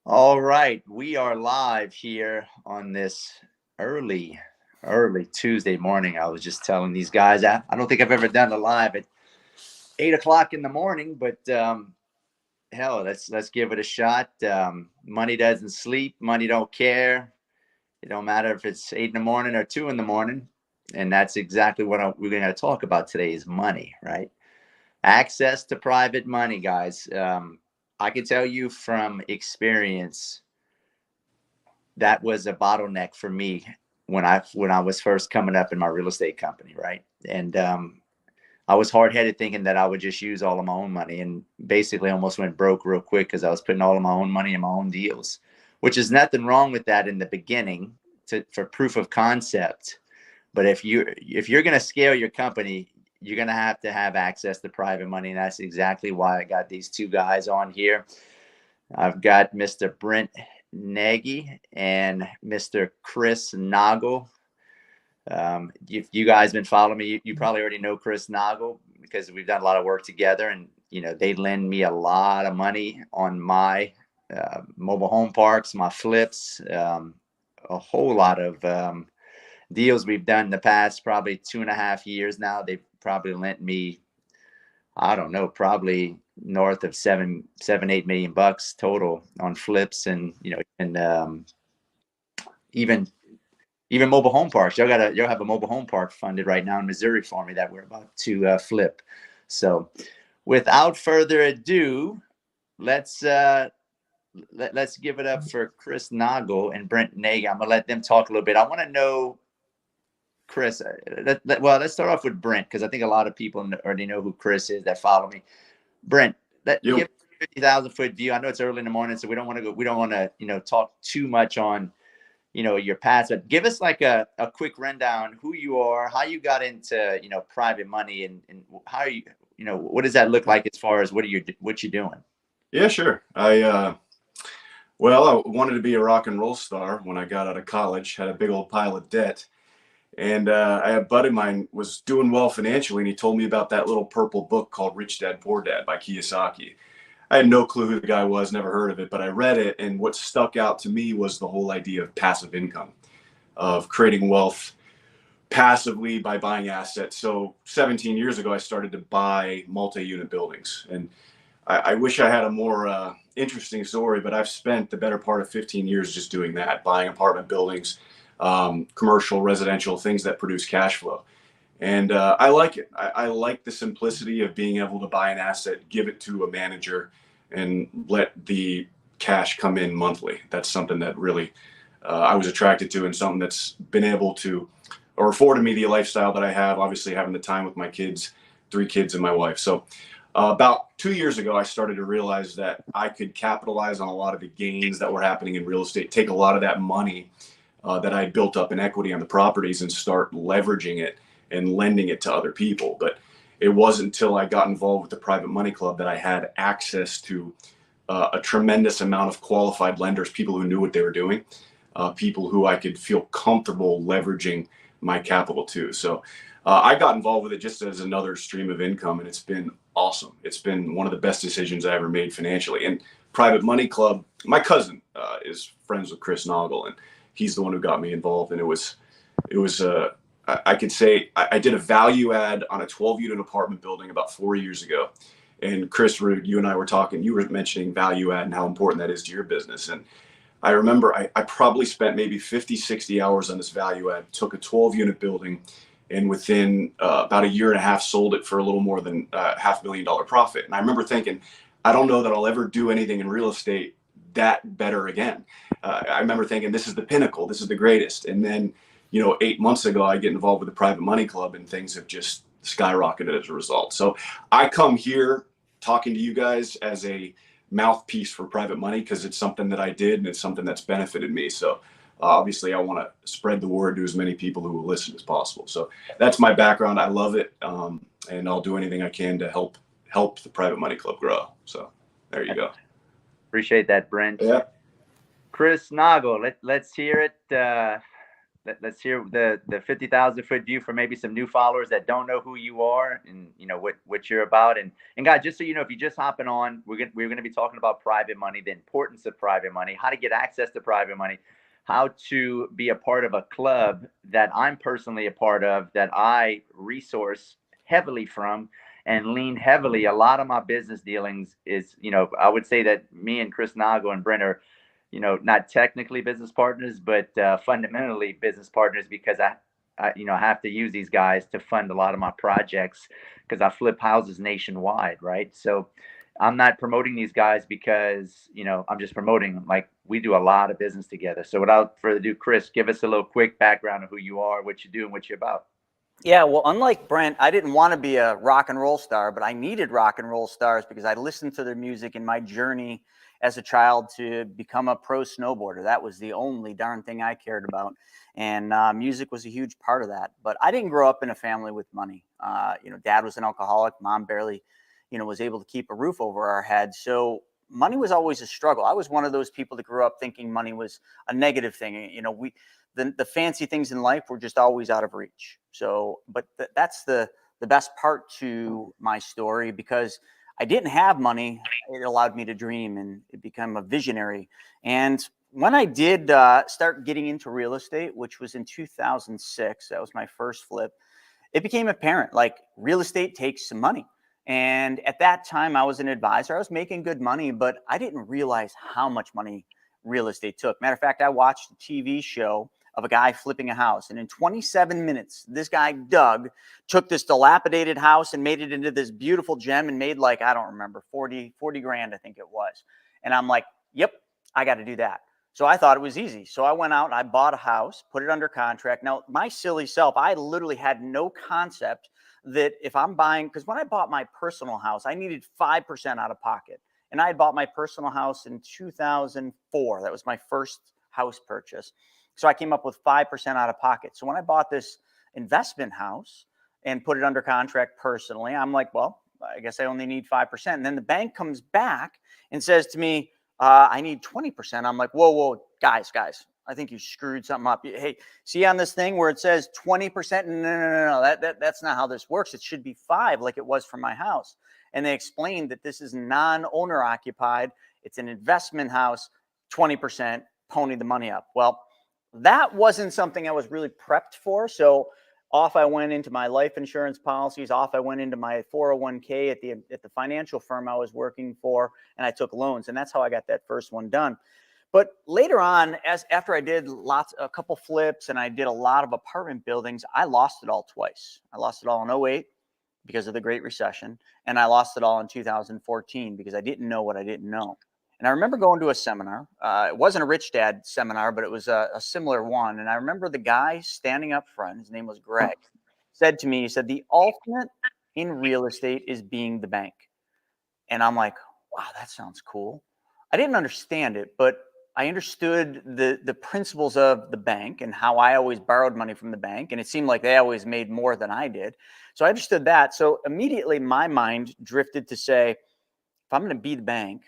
All right, we are live here on this early, early Tuesday morning. I was just telling these guys, I don't think I've ever done a live at 8 o'clock in the morning, but hell, let's give it a shot. Money doesn't sleep, money don't care. It don't matter if it's 8 in the morning or 2 in the morning, and that's exactly what we're going to talk about today is money, right? Access to private money, guys. I can tell you from experience that was a bottleneck for me when I was first coming up in my real estate company, right? And I was hard headed thinking that I would just use all of my own money, and basically almost went broke real quick because I was putting all of my own money in my own deals, which is nothing wrong with that in the beginning for proof of concept. But if you're going to scale your company, you're going to have access to private money, and that's exactly why I got these two guys on here. I've got Mr. Brent Nagy and Mr. Chris Nagel. If you guys been following me, you probably already know Chris Nagel because we've done a lot of work together, and they lend me a lot of money on my mobile home parks, my flips, a whole lot of deals we've done in the past probably 2.5 years now. They've probably lent me, I don't know, probably north of 8 million bucks total on flips, and even even mobile home parks. You'll have a mobile home park funded right now in Missouri for me that we're about to flip. So, without further ado, let's let's give it up for Chris Nagel and Brent Nagy. I'm gonna let them talk a little bit. I want to know, Chris. Well, let's start off with Brent because I think a lot of people already know who Chris is that follow me. Brent, give Yep. 50,000 foot view. I know it's early in the morning, so we don't want to go. We don't want to talk too much on your past, but give us like a quick rundown who you are, how you got into private money, and how what does that look like as far as what you doing. Yeah, sure. I wanted to be a rock and roll star when I got out of college. Had a big old pile of debt, and I had a buddy of mine was doing well financially, and he told me about that little purple book called Rich Dad Poor Dad by Kiyosaki. I had no clue who the guy was, never heard of it, but I read it, and what stuck out to me was the whole idea of passive income, of creating wealth passively by buying assets. So 17 years ago, I started to buy multi-unit buildings, and I wish I had a more interesting story, but I've spent the better part of 15 years just doing that, buying apartment buildings, commercial, residential, things that produce cash flow. And I like it. I like the simplicity of being able to buy an asset, give it to a manager, and let the cash come in monthly. That's something that really I was attracted to, and something that's been able to or afforded me the lifestyle that I have, obviously having the time with my kids, 3 kids and my wife. So about 2 years ago, I started to realize that I could capitalize on a lot of the gains that were happening in real estate, take a lot of that money that I had built up in equity on the properties and start leveraging it and lending it to other people. But it wasn't until I got involved with the Private Money Club that I had access to a tremendous amount of qualified lenders, people who knew what they were doing, people who I could feel comfortable leveraging my capital to. So I got involved with it just as another stream of income, and it's been awesome. It's been one of the best decisions I ever made financially. And Private Money Club, my cousin is friends with Chris Nagel, and he's the one who got me involved. And I could say I did a value add on a 12-unit apartment building about 4 years ago. And Chris, you and I were talking, you were mentioning value add and how important that is to your business. And I remember I probably spent maybe 50, 60 hours on this value add, took a 12-unit building, and within about a year and a half sold it for a little more than $500,000 profit. And I remember thinking, I don't know that I'll ever do anything in real estate that better again. I remember thinking, this is the pinnacle, this is the greatest. And then, 8 months ago, I get involved with the Private Money Club, and things have just skyrocketed as a result. So I come here talking to you guys as a mouthpiece for private money because it's something that I did, and it's something that's benefited me. So obviously I want to spread the word to as many people who will listen as possible. So that's my background. I love it. And I'll do anything I can to help the Private Money Club grow. So there you go. Appreciate that, Brent. Yeah. Chris Nagel, let's hear it. let's hear the 50,000-foot view for maybe some new followers that don't know who you are and what you're about. And guys, just so you know, if you're just hopping on, we're gonna be talking about private money, the importance of private money, how to get access to private money, how to be a part of a club that I'm personally a part of, that I resource heavily from and lean heavily. A lot of my business dealings is, I would say that me and Chris Nago and Brent are, not technically business partners, but fundamentally business partners, because I have to use these guys to fund a lot of my projects because I flip houses nationwide, right? So I'm not promoting these guys because, I'm just promoting them. Like, we do a lot of business together. So without further ado, Chris, give us a little quick background of who you are, what you do, and what you're about. Yeah, well, unlike Brent, I didn't want to be a rock and roll star, but I needed rock and roll stars because I listened to their music in my journey as a child to become a pro snowboarder. That was the only darn thing I cared about. And music was a huge part of that. But I didn't grow up in a family with money. Dad was an alcoholic. Mom barely, was able to keep a roof over our heads. So money was always a struggle. I was one of those people that grew up thinking money was a negative thing. The fancy things in life were just always out of reach. So, but that's the best part to my story, because I didn't have money. It allowed me to dream and become a visionary. And when I did start getting into real estate, which was in 2006, that was my first flip, it became apparent, like, real estate takes some money. And at that time, I was an advisor. I was making good money, but I didn't realize how much money real estate took. Matter of fact, I watched a TV show of a guy flipping a house. And in 27 minutes, this guy, Doug, took this dilapidated house and made it into this beautiful gem and made, like, I don't remember, 40 grand, I think it was. And I'm like, yep, I got to do that. So I thought it was easy. So I went out and I bought a house, put it under contract. Now, my silly self, I literally had no concept that if I'm buying, because when I bought my personal house, I needed 5% out of pocket. And I had bought my personal house in 2004. That was my first house purchase. So I came up with 5% out of pocket. So when I bought this investment house and put it under contract personally, I'm like, well, I guess I only need 5%. And then the bank comes back and says to me, I need 20%. I'm like, whoa, guys, I think you screwed something up. Hey, see on this thing where it says 20%? No, that's not how this works. It should be 5%, like it was for my house. And they explained that this is non-owner occupied. It's an investment house, 20%, pony the money up. Well, that wasn't something I was really prepped for. So off I went into my life insurance policies, off I went into my 401k at the financial firm I was working for, and I took loans. And that's how I got that first one done. But later on, after I did a couple flips and I did a lot of apartment buildings, I lost it all twice. I lost it all in 2008 because of the Great Recession. And I lost it all in 2014 because I didn't know what I didn't know. And I remember going to a seminar. It wasn't a Rich Dad seminar, but it was a similar one. And I remember the guy standing up front, his name was Greg, said to me, he said, the ultimate in real estate is being the bank. And I'm like, wow, that sounds cool. I didn't understand it, but I understood the principles of the bank and how I always borrowed money from the bank. And it seemed like they always made more than I did. So I understood that. So immediately my mind drifted to say, if I'm going to be the bank,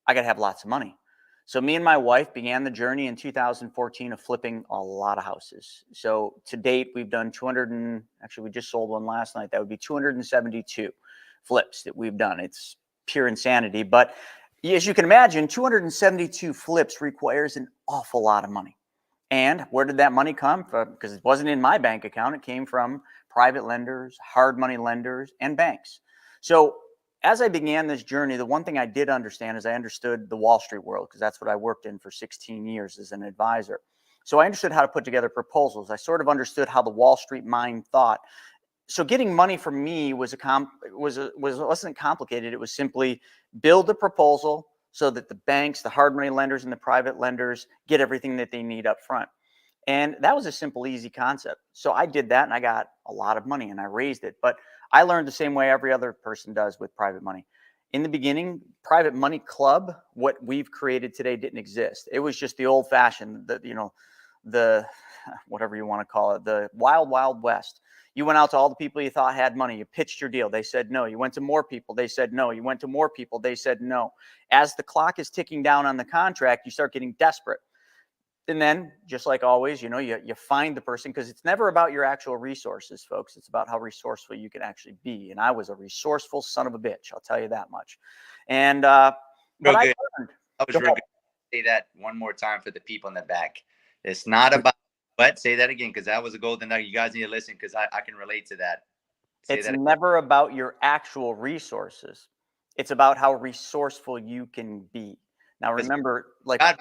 I got to have lots of money. So me and my wife began the journey in 2014 of flipping a lot of houses. So to date, we've done we just sold one last night. That would be 272 flips that we've done. It's pure insanity. But as you can imagine, 272 flips requires an awful lot of money. And where did that money come from? Because it wasn't in my bank account. It came from private lenders, hard money lenders, and banks. So as I began this journey, the one thing I did understand is I understood the Wall Street world, because that's what I worked in for 16 years as an advisor. So I understood how to put together proposals. I sort of understood how the Wall Street mind thought. So getting money from me wasn't complicated. It was simply build a proposal so that the banks, the hard money lenders, and the private lenders get everything that they need up front. And that was a simple, easy concept. So I did that and I got a lot of money and I raised it. But I learned the same way every other person does with private money. In the beginning, private money club, what we've created today, didn't exist. It was just the old fashioned, the whatever you want to call it, the wild, wild west. You went out to all the people you thought had money. You pitched your deal. They said no. You went to more people. They said no. You went to more people. They said no. As the clock is ticking down on the contract, you start getting desperate. And then, just like always, you know, you find the person, because it's never about your actual resources, folks. It's about how resourceful you can actually be. And I was a resourceful son of a bitch. I'll tell you that much. And, but Real I good. learned. That was Go real ahead. good. Say that one more time for the people in the back. It's not about what? Say that again, because that was a golden nugget. You guys need to listen because I can relate to that. Say It's that again. never about your actual resources. It's about how resourceful you can be. Now, remember, like, God,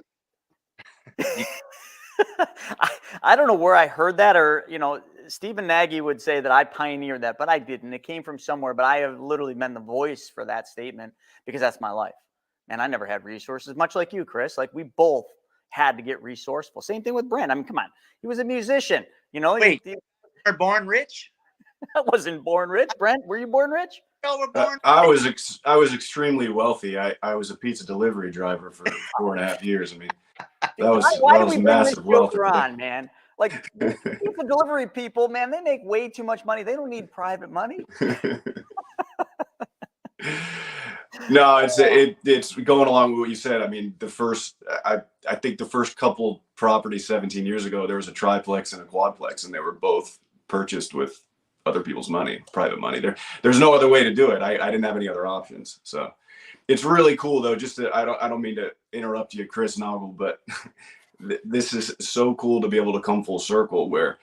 I don't know where I heard that, or, you know, Stephen Nagy would say that I pioneered that, but I didn't. It came from somewhere, but I have literally been the voice for that statement because that's my life. And I never had resources, much like you, Chris. Like, we both had to get resourceful. Same thing with Brent. I mean, come on. He was a musician, you know. wait, we're born rich? I wasn't born rich. Brent, were you born rich? No, we're born I was extremely wealthy. I was a pizza delivery driver for 4.5 years. I mean, that Why do was we bring this massive wealth joker right on, man? Like, these pizza delivery people, man, they make way too much money. They don't need private money. there. No, it's going along with what you said. I mean, I think the first couple properties 17 years ago, there was a triplex and a quadplex, and they were both purchased with other people's money, private money. There's no other way to do it. I didn't have any other options. So it's really cool though. Just to, I don't mean to interrupt you, Chris Noggle, but this is so cool to be able to come full circle where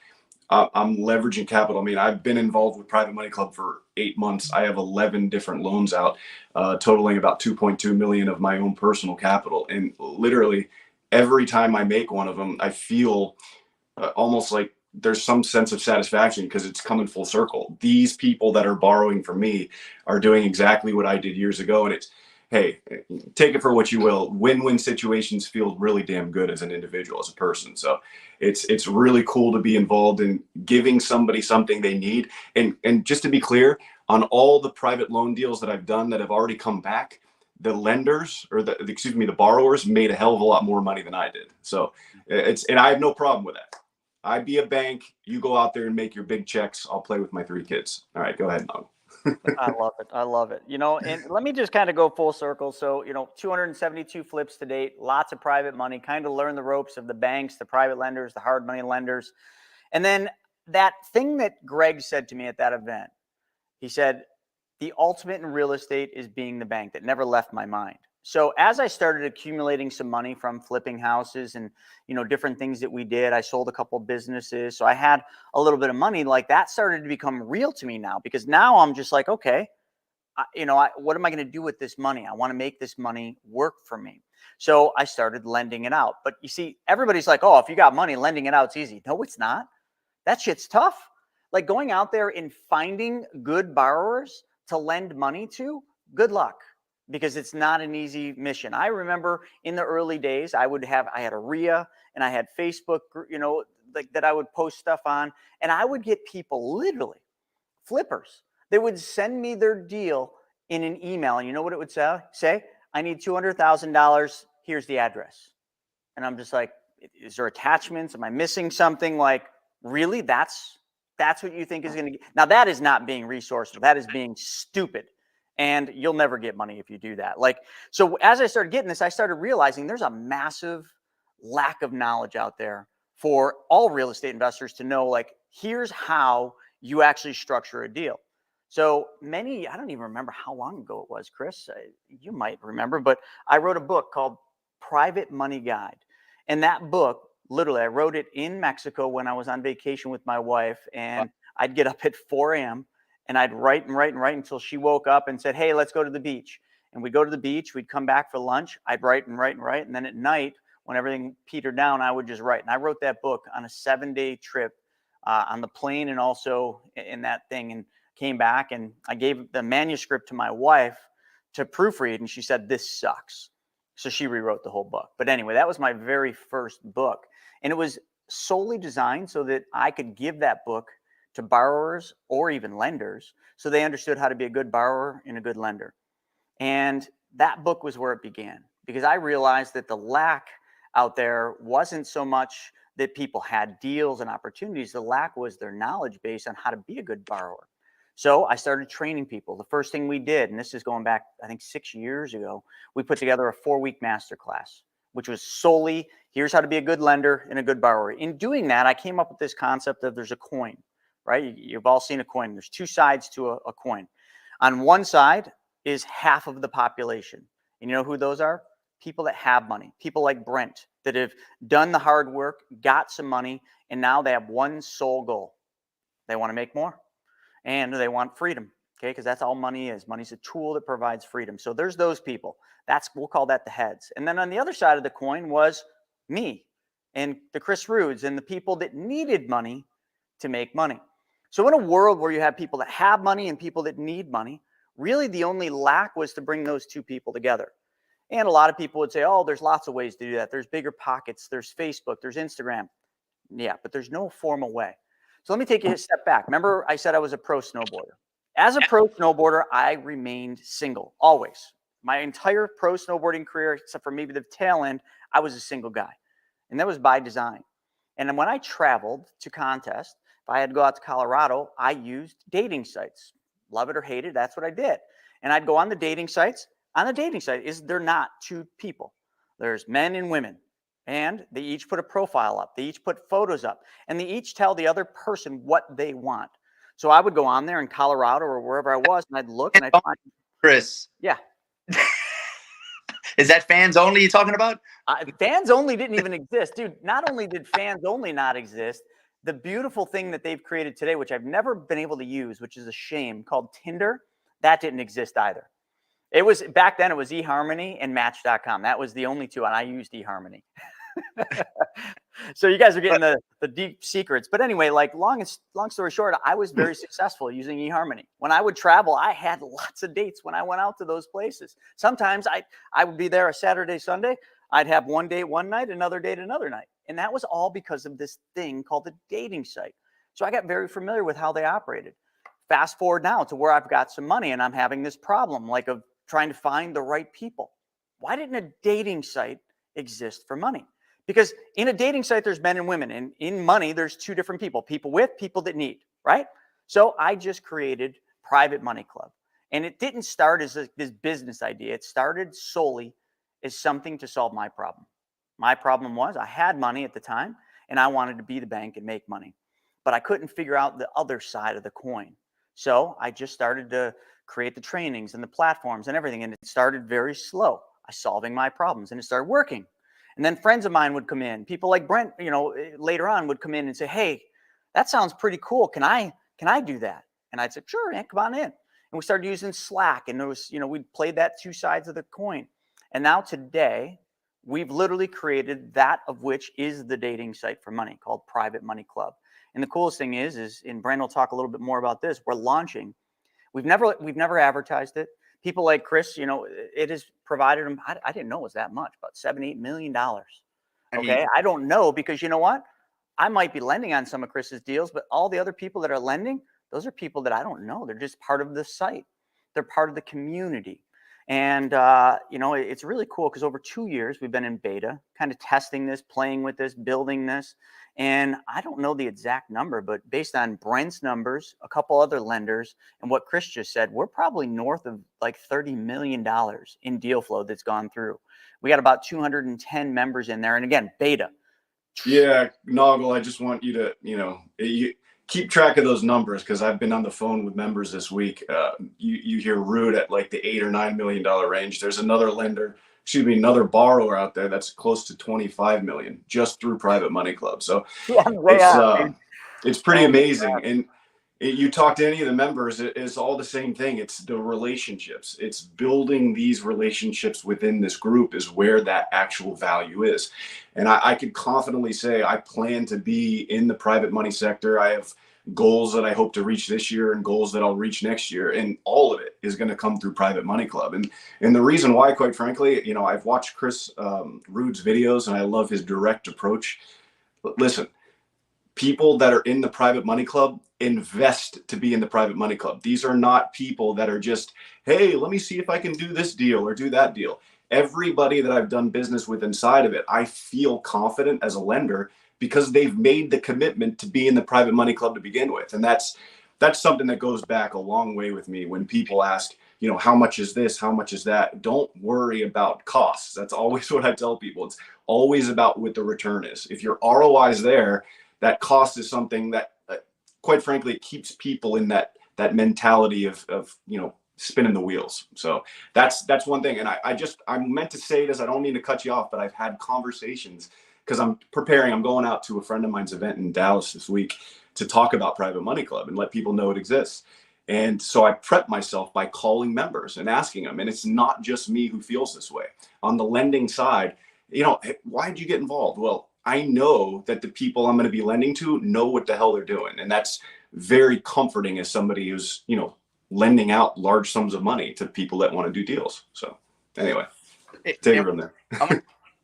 I'm leveraging capital. I mean, I've been involved with Private Money Club for 8 months. I have 11 different loans out, totaling about 2.2 million of my own personal capital. And literally every time I make one of them, I feel almost like there's some sense of satisfaction because it's coming full circle. These people that are borrowing from me are doing exactly what I did years ago. And it's, hey, take it for what you will. Win-win situations feel really damn good as an individual, as a person. So it's really cool to be involved in giving somebody something they need. And just to be clear, on all the private loan deals that I've done that have already come back, the lenders or the borrowers made a hell of a lot more money than I did. So and I have no problem with that. I'd be a bank. You go out there and make your big checks. I'll play with my 3 kids. All right, go ahead, Nog. I love it. I love it. You know, and let me just kind of go full circle. So, you know, 272 flips to date, lots of private money, kind of learn the ropes of the banks, the private lenders, the hard money lenders. And then that thing that Greg said to me at that event, he said, the ultimate in real estate is being the bank. That never left my mind. So as I started accumulating some money from flipping houses and, you know, different things that we did, I sold a couple of businesses. So I had a little bit of money. Like, that started to become real to me now, because now I'm just like, okay, what am I going to do with this money? I want to make this money work for me. So I started lending it out. But you see, everybody's like, oh, if you got money, lending it out's easy. No, it's not. That shit's tough. Like, going out there and finding good borrowers to lend money to, good luck, because it's not an easy mission. I remember in the early days, I had a RIA and I had Facebook, you know, like that I would post stuff on, and I would get people, literally flippers, they would send me their deal in an email. And you know what it would say? I need $200,000. Here's the address. And I'm just like, is there attachments? Am I missing something? Like, really? That's what you think is going to get? Now, that is not being resourceful. That is being stupid. And you'll never get money if you do that. Like, so as I started getting this, I started realizing there's a massive lack of knowledge out there for all real estate investors to know, like, here's how you actually structure a deal. So I don't even remember how long ago it was, Chris. You might remember, but I wrote a book called Private Money Guide. And that book, literally, I wrote it in Mexico when I was on vacation with my wife, and I'd get up at 4 a.m. and I'd write and write and write until she woke up and said, hey, let's go to the beach. And we'd go to the beach. We'd come back for lunch. I'd write and write and write. And then at night, when everything petered down, I would just write. And I wrote that book on a 7-day trip on the plane and also in that thing, and came back and I gave the manuscript to my wife to proofread. And she said, this sucks. So she rewrote the whole book. But anyway, that was my very first book. And it was solely designed so that I could give that book to borrowers or even lenders, so they understood how to be a good borrower and a good lender. And that book was where it began, because I realized that the lack out there wasn't so much that people had deals and opportunities. The lack was their knowledge base on how to be a good borrower. So I started training people. The first thing we did, and this is going back, I think 6 years ago, we put together a 4-week masterclass. which was solely here's how to be a good lender and a good borrower. In doing that, I came up with this concept of there's a coin, right? You've all seen a coin. There's two sides to a coin. On one side is half of the population. And you know who those are? People that have money, people like Brent that have done the hard work, got some money, and now they have one sole goal. They want to make more and they want freedom. Okay, because that's all money is. Money's a tool that provides freedom. So there's those people. We'll call that the heads. And then on the other side of the coin was me and the Chris Rudes and the people that needed money to make money. So in a world where you have people that have money and people that need money, really the only lack was to bring those two people together. And a lot of people would say, oh, there's lots of ways to do that. There's bigger pockets. There's Facebook. There's Instagram. Yeah, but there's no formal way. So let me take you a step back. Remember I said I was a pro snowboarder. As a pro snowboarder, I remained single, always. My entire pro snowboarding career, except for maybe the tail end, I was a single guy. And that was by design. And then when I traveled to contests, if I had to go out to Colorado, I used dating sites. Love it or hate it, that's what I did. And I'd go on the dating sites. On the dating site, they're not two people. There's men and women. And they each put a profile up. They each put photos up. And they each tell the other person what they want. So I would go on there in Colorado or wherever I was, and I'd look and I'd find. Chris. Yeah. Is that fans only you're talking about? Fans only didn't even exist. Dude, not only did fans only not exist, the beautiful thing that they've created today, which I've never been able to use, which is a shame, called Tinder, that didn't exist either. It was back then, it was eHarmony and Match.com. That was the only two, and I used eHarmony. So you guys are getting the deep secrets. But anyway, like long story short, I was very successful using eHarmony. When I would travel, I had lots of dates when I went out to those places. Sometimes I would be there a Saturday, Sunday. I'd have one date one night, another date another night. And that was all because of this thing called the dating site. So I got very familiar with how they operated. Fast forward now to where I've got some money and I'm having this problem like of trying to find the right people. Why didn't a dating site exist for money? Because in a dating site, there's men and women. And in money, there's two different people with, people that need, right? So I just created Private Money Club. And it didn't start as this business idea. It started solely as something to solve my problem. My problem was I had money at the time, and I wanted to be the bank and make money. But I couldn't figure out the other side of the coin. So I just started to create the trainings and the platforms and everything. And it started very slow. I solving my problems, and it started working. And then friends of mine would come in. People like Brent, later on would come in and say, hey, that sounds pretty cool. Can I do that? And I'd say, sure, man, come on in. And we started using Slack. And there was, we played that two sides of the coin. And now today, we've literally created that of which is the dating site for money called Private Money Club. And the coolest thing is, and Brent will talk a little bit more about this, we're launching. We've never advertised it. People like Chris, it has provided them. I didn't know it was that much, about $7-8 million. Okay. I don't know because you know what? I might be lending on some of Chris's deals, but all the other people that are lending, those are people that I don't know. They're just part of the site. They're part of the community. And, it's really cool because over 2 years, we've been in beta, kind of testing this, playing with this, building this. And I don't know the exact number, but based on Brent's numbers, a couple other lenders, and what Chris just said, we're probably north of like $30 million in deal flow that's gone through. We got about 210 members in there. And again, beta. Yeah, Noggle, I just want you to, you keep track of those numbers because I've been on the phone with members this week. You hear Rude at like the $8 or $9 million range. There's another borrower out there that's close to 25 million just through Private Money Club. So it's pretty amazing. And you talk to any of the members, it's all the same thing. It's the relationships. It's building these relationships within this group is where that actual value is. And I could confidently say I plan to be in the private money sector. I have goals that I hope to reach this year and goals that I'll reach next year. And all of it is going to come through Private Money Club. And the reason why, quite frankly, I've watched Chris Rude's videos and I love his direct approach. But listen, people that are in the Private Money Club invest to be in the Private Money Club. These are not people that are just, hey, let me see if I can do this deal or do that deal. Everybody that I've done business with inside of it, I feel confident as a lender because they've made the commitment to be in the Private Money Club to begin with. And that's something that goes back a long way with me when people ask, you know, how much is this? How much is that? Don't worry about costs. That's always what I tell people. It's always about what the return is. If your ROI is there, that cost is something that, quite frankly, it keeps people in that mentality of, you know, spinning the wheels. So that's one thing. And I'm meant to say this, I don't mean to cut you off, but I've had conversations because I'm going out to a friend of mine's event in Dallas this week to talk about Private Money Club and let people know it exists. And so I prep myself by calling members and asking them, and it's not just me who feels this way. On the lending side, you know, hey, why did you get involved? Well, I know that the people I'm going to be lending to know what the hell they're doing. And that's very comforting as somebody who's, you know, lending out large sums of money to people that want to do deals. So anyway, take it from there.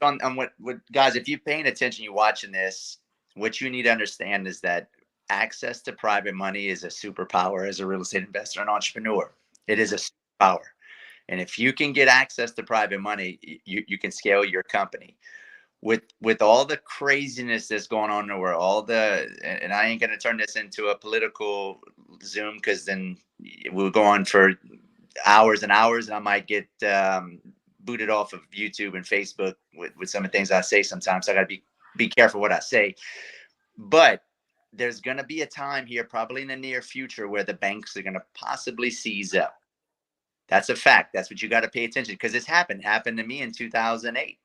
on what guys, if you're paying attention, you're watching this, what you need to understand is that access to private money is a superpower as a real estate investor and entrepreneur. It is a superpower. And if you can get access to private money, you can scale your company. With all the craziness that's going on in the world, and I ain't going to turn this into a political Zoom, because then we'll go on for hours and hours, and I might get booted off of YouTube and Facebook with some of the things I say sometimes. So I got to be careful what I say. But there's going to be a time here, probably in the near future, where the banks are going to possibly seize up. That's a fact. That's what you got to pay attention, because it's happened to me in 2008.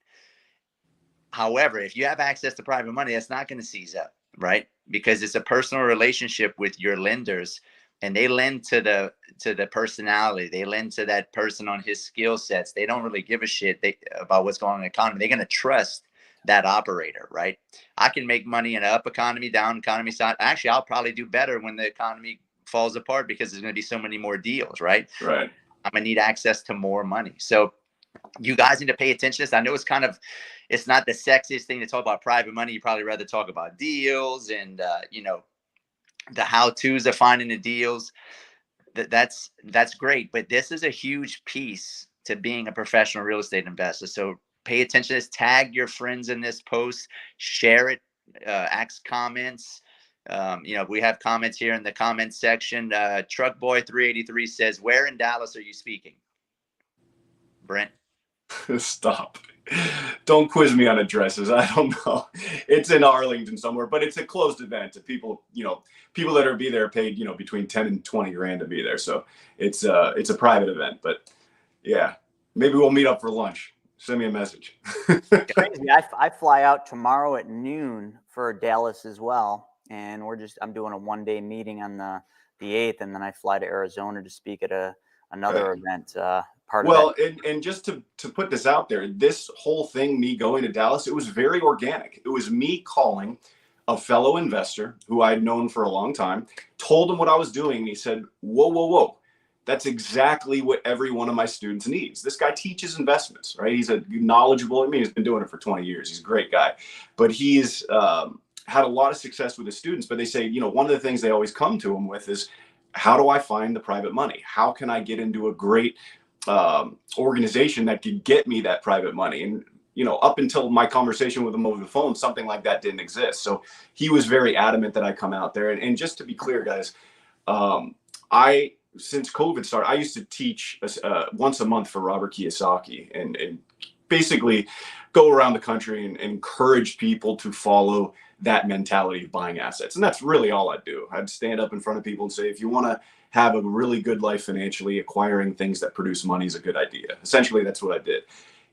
However, if you have access to private money, that's not going to seize up, right? Because it's a personal relationship with your lenders, and they lend to the personality. They lend to that person on his skill sets. They don't really give a shit about what's going on in the economy. They're going to trust that operator, right? I can make money in an up economy, down economy side. Actually, I'll probably do better when the economy falls apart, because there's going to be so many more deals, right? Right. I'm going to need access to more money. So you guys need to pay attention to this. I know it's not the sexiest thing to talk about private money. You probably rather talk about deals and, you know, the how-tos of finding the deals. That's great. But this is a huge piece to being a professional real estate investor. So pay attention to this. Tag your friends in this post. Share it. Ask comments. You know, we have comments here in the comments section. Truckboy383 says, "Where in Dallas are you speaking?" Brent? Stop. Don't quiz me on addresses. I don't know. It's in Arlington somewhere, but it's a closed event to people, you know, people that are be there paid, you know, between 10 and 20 grand to be there. So it's a private event, but yeah, maybe we'll meet up for lunch. Send me a message. Crazy. I fly out tomorrow at noon for Dallas as well. And I'm doing a 1-day meeting on the 8th, and then I fly to Arizona to speak at another event. And just to put this out there, this whole thing, me going to Dallas, it was very organic. It was me calling a fellow investor who I'd known for a long time, told him what I was doing, and he said, whoa, whoa, whoa. That's exactly what every one of my students needs. This guy teaches investments, right? He's a knowledgeable, I mean, he's been doing it for 20 years. He's a great guy, but he's had a lot of success with his students. But they say, you know, one of the things they always come to him with is, how do I find the private money? How can I get into a great organization that could get me that private money? And, you know, up until my conversation with him over the phone, something like that didn't exist. So he was very adamant that I come out there. And just to be clear, guys, since COVID started, I used to teach once a month for Robert Kiyosaki, and basically go around the country and encourage people to follow that mentality of buying assets. And that's really all I do. I'd stand up in front of people and say, if you want to have a really good life financially, acquiring things that produce money is a good idea. Essentially, that's what I did.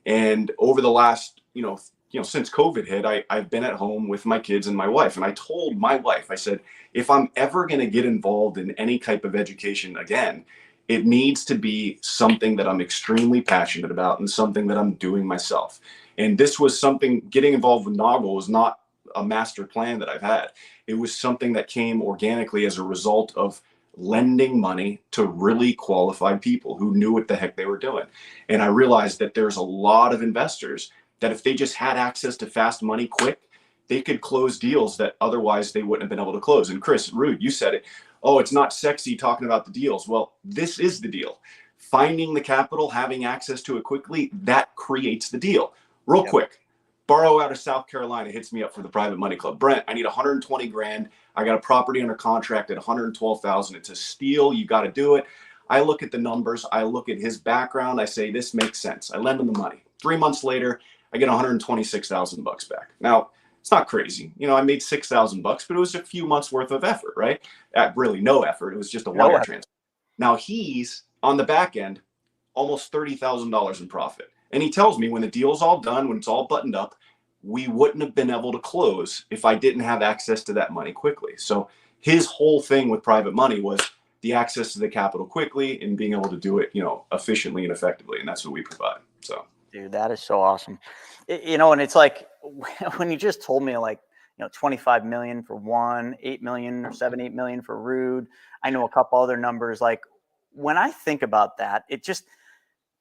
And over the last, you know, since COVID hit, I've been at home with my kids and my wife. And I told my wife, I said, if I'm ever going to get involved in any type of education again, it needs to be something that I'm extremely passionate about and something that I'm doing myself. And this was something, getting involved with Noggle was not a master plan that I've had. It was something that came organically as a result of lending money to really qualified people who knew what the heck they were doing. And I realized that there's a lot of investors that if they just had access to fast money quick, they could close deals that otherwise they wouldn't have been able to close. And Chris Rude, you said it. Oh, it's not sexy talking about the deals. Well, this is the deal. Finding the capital, having access to it quickly, that creates the deal. Real quick, Borrow out of South Carolina hits me up for the Private Money Club. Brent, I need 120 grand. I got a property under contract at 112,000. It's a steal. You got to do it. I look at the numbers. I look at his background. I say, this makes sense. I lend him the money. 3 months later, I get $126,000 back. Now, it's not crazy. You know, I made $6,000, but it was a few months worth of effort, right? Really no effort. It was just a No wire effort. transfer. Now he's on the back end, almost $30,000 in profit. And he tells me when the deal's all done, when it's all buttoned up, we wouldn't have been able to close if I didn't have access to that money quickly. So his whole thing with private money was the access to the capital quickly and being able to do it, you know, efficiently and effectively. And that's what we provide. So, dude, that is so awesome. You know, and it's like when you just told me like, you know, 25 million for one, 8 million or 8 million for Rude. I know a couple other numbers. Like when I think about that, it just,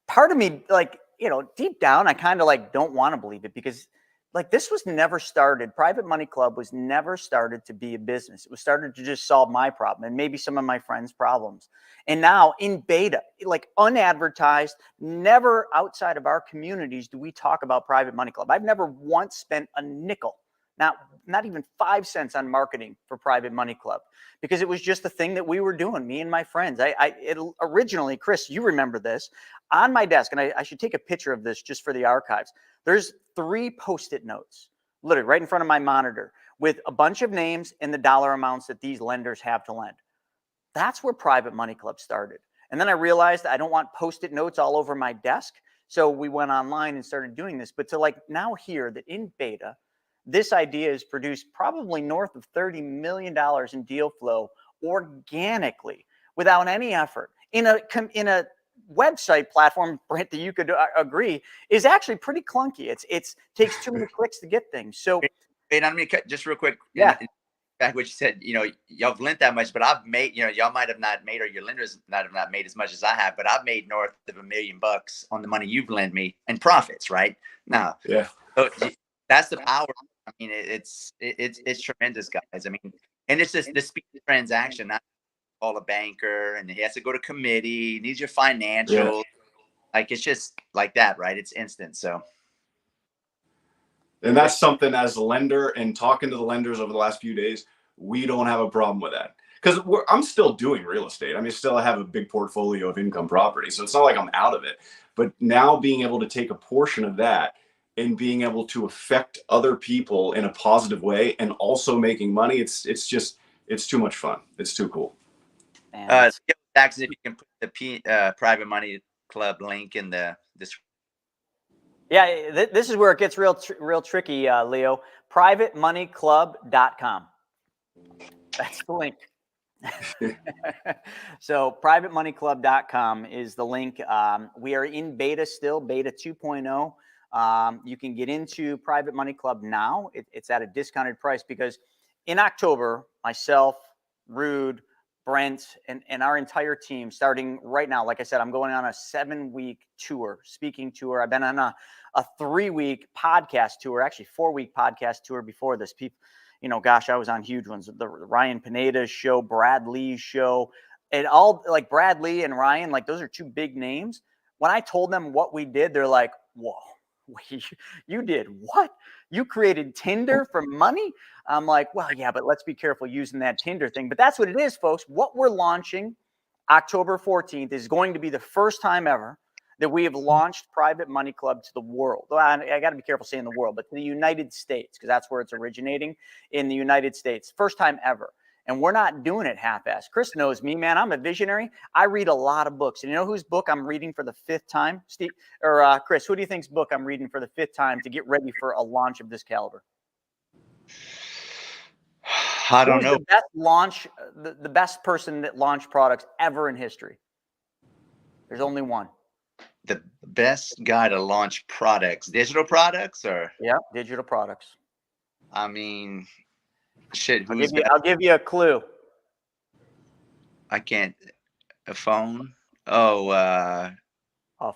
part of me, like, you know, deep down, I kind of like don't want to believe it, because like this was never started. Private Money Club was never started to be a business. It was started to just solve my problem and maybe some of my friends' problems. And now in beta, like unadvertised, never outside of our communities do we talk about Private Money Club. I've never once spent a nickel, not even 5 cents on marketing for Private Money Club, because it was just the thing that we were doing, me and my friends. It originally, Chris, you remember this, on my desk, and I should take a picture of this just for the archives. There's 3 Post-it notes, literally right in front of my monitor, with a bunch of names and the dollar amounts that these lenders have to lend. That's where Private Money Club started. And then I realized I don't want Post-it notes all over my desk. So we went online and started doing this. But to like now hear that in beta, this idea has produced probably north of $30 million in deal flow organically without any effort in a website platform, Brent, that you could agree is actually pretty clunky. It's takes too many clicks to get things. So, Wait, I'm gonna cut just real quick. Yeah. Back what you said, you know, y'all have lent that much, but I've made, you know, y'all might have not made, or your lenders might have not made as much as I have, but I've made north of $1 million on the money you've lent me in profits right now. yeah. So that's the power. I mean, it's tremendous, guys. I mean, and it's just the speed of transaction, not call a banker and he has to go to committee, needs your financials. Yeah. Like it's just like that, right? It's instant. So, And that's something as a lender and talking to the lenders over the last few days, we don't have a problem with that. Because I'm still doing real estate. I mean, still I have a big portfolio of income property. So it's not like I'm out of it. But now being able to take a portion of that and being able to affect other people in a positive way and also making money, it's too much fun. It's too cool. Jackson, if you can put the Private Money Club link in the description. Yeah, this is where it gets real tricky, Leo. PrivateMoneyClub.com. That's the link. So PrivateMoneyClub.com is the link. We are in beta still, beta 2.0. You can get into Private Money Club now. It's at a discounted price because in October, myself, Rude, Brent, and our entire team, starting right now, like I said, I'm going on a 7-week tour, speaking tour. I've been on a 3-week podcast tour, actually 4-week podcast tour before this. People, you know, gosh, I was on huge ones. The Ryan Pineda's show, Brad Lee's show, and all like Brad Lee and Ryan, like those are 2 big names. When I told them what we did, they're like, whoa, wait, you did what? You created Tinder for money? I'm like, well, yeah, but let's be careful using that Tinder thing. But that's what it is, folks. What we're launching October 14th is going to be the first time ever that we have launched Private Money Club to the world. Well, I got to be careful saying the world, but to the United States, because that's where it's originating, in the United States. First time ever. And we're not doing it half-assed. Chris knows me, man. I'm a visionary. I read a lot of books. And you know whose book I'm reading for the 5th time? Steve or Chris, who do you think's book I'm reading for the 5th time to get ready for a launch of this caliber? I don't know. The best launch, the best person that launched products ever in history. There's only one. The best guy to launch products, digital products, or yeah, digital products. I mean, shit. I'll give you a clue. I can't. A phone. Oh, a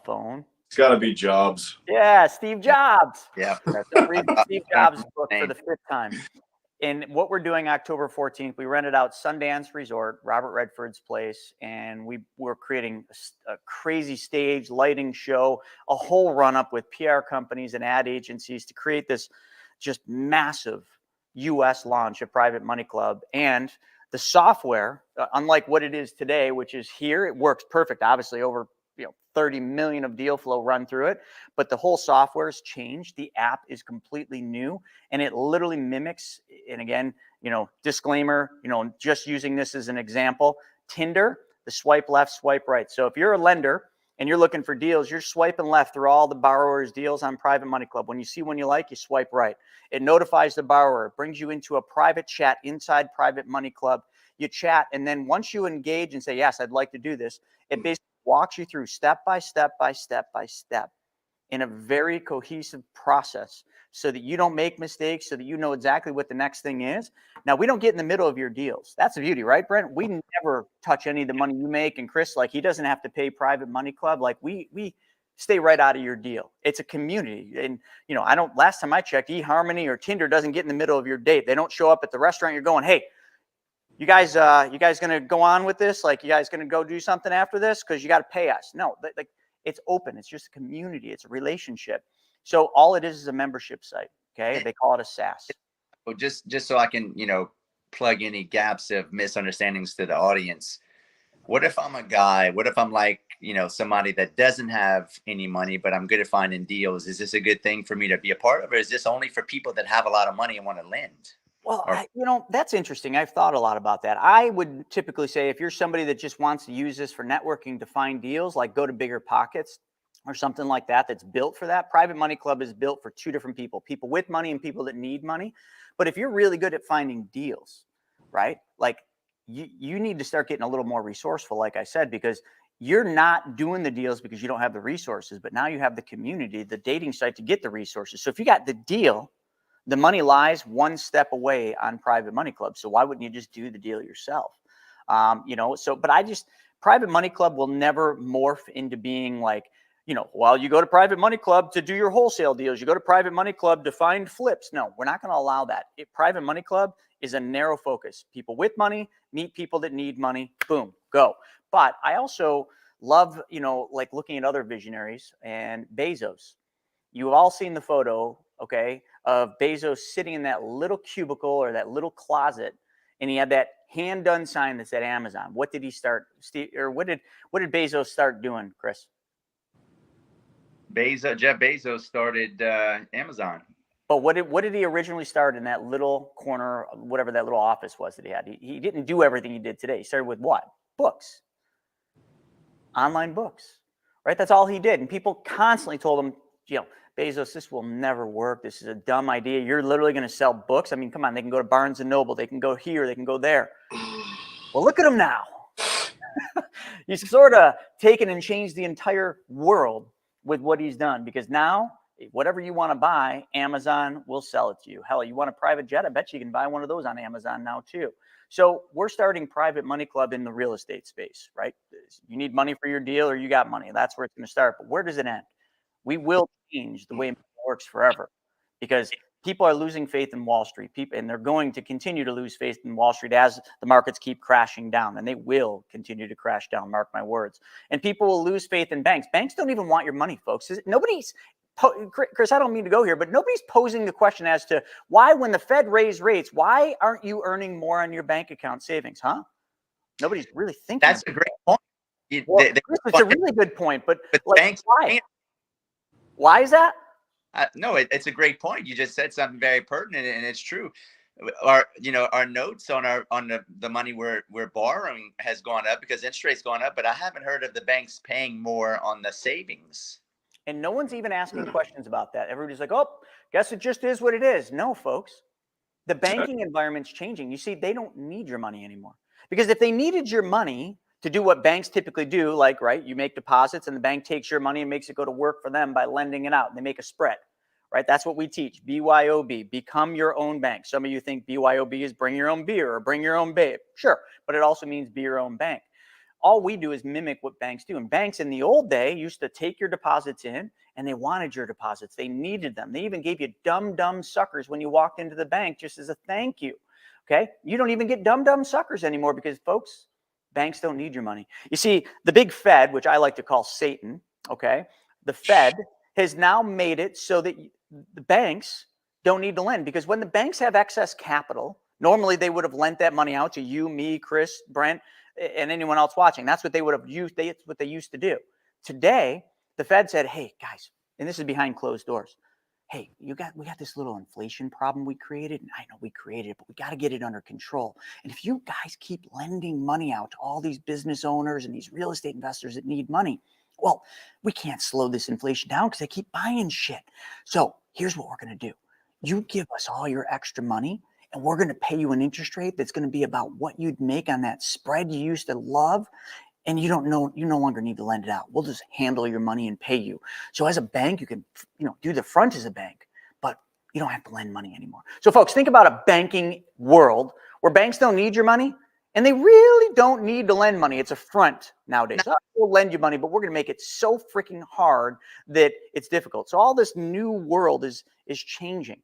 phone. It's got to be Jobs. Yeah, Steve Jobs. Yeah, reading Steve Jobs' book for the 5th time. And what we're doing October 14th, we rented out Sundance Resort, Robert Redford's place, and we're creating a crazy stage, lighting show, a whole run-up with PR companies and ad agencies to create this just massive U.S. launch of Private Money Club. And The software, unlike what it is today, which is here, it works perfect. Obviously, over 30 million of deal flow run through it, but the whole software has changed. The app is completely new, and it literally mimics. And again, disclaimer, just using this as an example, Tinder, the swipe left, swipe right. So if you're a lender and you're looking for deals, you're swiping left through all the borrowers' deals on Private Money Club. When you see one you like, you swipe right. It notifies the borrower, it brings you into a private chat inside Private Money Club. You chat, and then once you engage and say, yes, I'd like to do this, it basically walks you through step by step by step by step in a very cohesive process so that you don't make mistakes, so that you know exactly what the next thing is. Now, we don't get in the middle of your deals. That's the beauty, right, Brent? We never touch any of the money you make. And Chris, like, he doesn't have to pay Private Money Club. Like, we stay right out of your deal. It's a community. And, last time I checked, eHarmony or Tinder doesn't get in the middle of your date. They don't show up at the restaurant. You're going, hey, you guys going to go on with this? Like, you guys going to go do something after this? Because you got to pay us. No, like, it's open. It's just a community. It's a relationship. So all it is a membership site. Okay. They call it a SaaS. Well, just so I can, plug any gaps of misunderstandings to the audience. What if I'm a guy? What if I'm like, somebody that doesn't have any money, but I'm good at finding deals? Is this a good thing for me to be a part of, or is this only for people that have a lot of money and want to lend? Well, that's interesting. I've thought a lot about that. I would typically say if you're somebody that just wants to use this for networking to find deals, like go to Bigger Pockets or something like that, that's built for that. Private Money Club is built for two different people with money and people that need money. But if you're really good at finding deals, right? Like you need to start getting a little more resourceful, like I said, because you're not doing the deals because you don't have the resources, but now you have the community, the dating site to get the resources. So if you got the deal, the money lies one step away on Private Money Club. So why wouldn't you just do the deal yourself? But Private Money Club will never morph into being like, well, you go to Private Money Club to do your wholesale deals. You go to Private Money Club to find flips. No, we're not going to allow that. Private Money Club is a narrow focus. People with money meet people that need money. Boom, go. But I also love, like looking at other visionaries and Bezos. You've all seen the photo, okay, of Bezos sitting in that little cubicle or that little closet, and he had that hand-done sign that said Amazon. What did he start, Steve, or what did Bezos start doing, Chris? Jeff Bezos started Amazon. But what did he originally start in that little corner, whatever that little office was that he had? He didn't do everything he did today. He started with what? Books. Online books, right? That's all he did. And people constantly told him, Bezos, this will never work. This is a dumb idea. You're literally going to sell books. I mean, come on, they can go to Barnes and Noble. They can go here. They can go there. Well, look at him now. He's sort of taken and changed the entire world with what he's done, because now whatever you want to buy, Amazon will sell it to you. Hell, you want a private jet? I bet you can buy one of those on Amazon now too. So we're starting Private Money Club in the real estate space, right? You need money for your deal or you got money. That's where it's going to start. But where does it end? We will change the way it works forever, because people are losing faith in Wall Street. And they're going to continue to lose faith in Wall Street as the markets keep crashing down, and they will continue to crash down. Mark my words. And people will lose faith in banks. Banks don't even want your money, folks. Chris, I don't mean to go here, but nobody's posing the question as to why, when the Fed raised rates, why aren't you earning more on your bank account savings, huh? Nobody's really thinking. That's a great point. It's a really good point, but like, banks, why? Why is that? No, it's a great point. You just said something very pertinent, and it's true. Our notes on the money we're borrowing has gone up because interest rates gone up, but I haven't heard of the banks paying more on the savings. And no one's even asking questions about that. Everybody's like, oh, guess it just is what it is. No, folks. The banking environment's changing. You see, they don't need your money anymore. Because if they needed your money to do what banks typically do, like, right, you make deposits and the bank takes your money and makes it go to work for them by lending it out. And they make a spread, right? That's what we teach. BYOB, become your own bank. Some of you think BYOB is bring your own beer or bring your own babe. Sure, but it also means be your own bank. All we do is mimic what banks do. And banks in the old day used to take your deposits in, and they wanted your deposits. They needed them. They even gave you dumb suckers when you walked into the bank just as a thank you. Okay? You don't even get dumb suckers anymore because, folks, banks don't need your money. You see, the big Fed, which I like to call Satan, okay? The Fed has now made it so that the banks don't need to lend, because when the banks have excess capital, Normally, they would have lent that money out to you, me, Chris, Brent, and anyone else watching. That's what they would have used. It's what they used to do. Today, the Fed said, hey, guys, and this is behind closed doors. Hey, we got this little inflation problem we created. And I know we created it, but we got to get it under control. And if you guys keep lending money out to all these business owners and these real estate investors that need money, well, we can't slow this inflation down because they keep buying shit. So here's what we're going to do. You give us all your extra money, and we're going to pay you an interest rate that's going to be about what you'd make on that spread you used to love. And you no longer need to lend it out. We'll just handle your money and pay you. So as a bank, you can, do the front as a bank, but you don't have to lend money anymore. So folks, think about a banking world where banks don't need your money and they really don't need to lend money. It's a front nowadays. We'll lend you money, but we're going to make it so freaking hard that it's difficult. So all this new world is changing.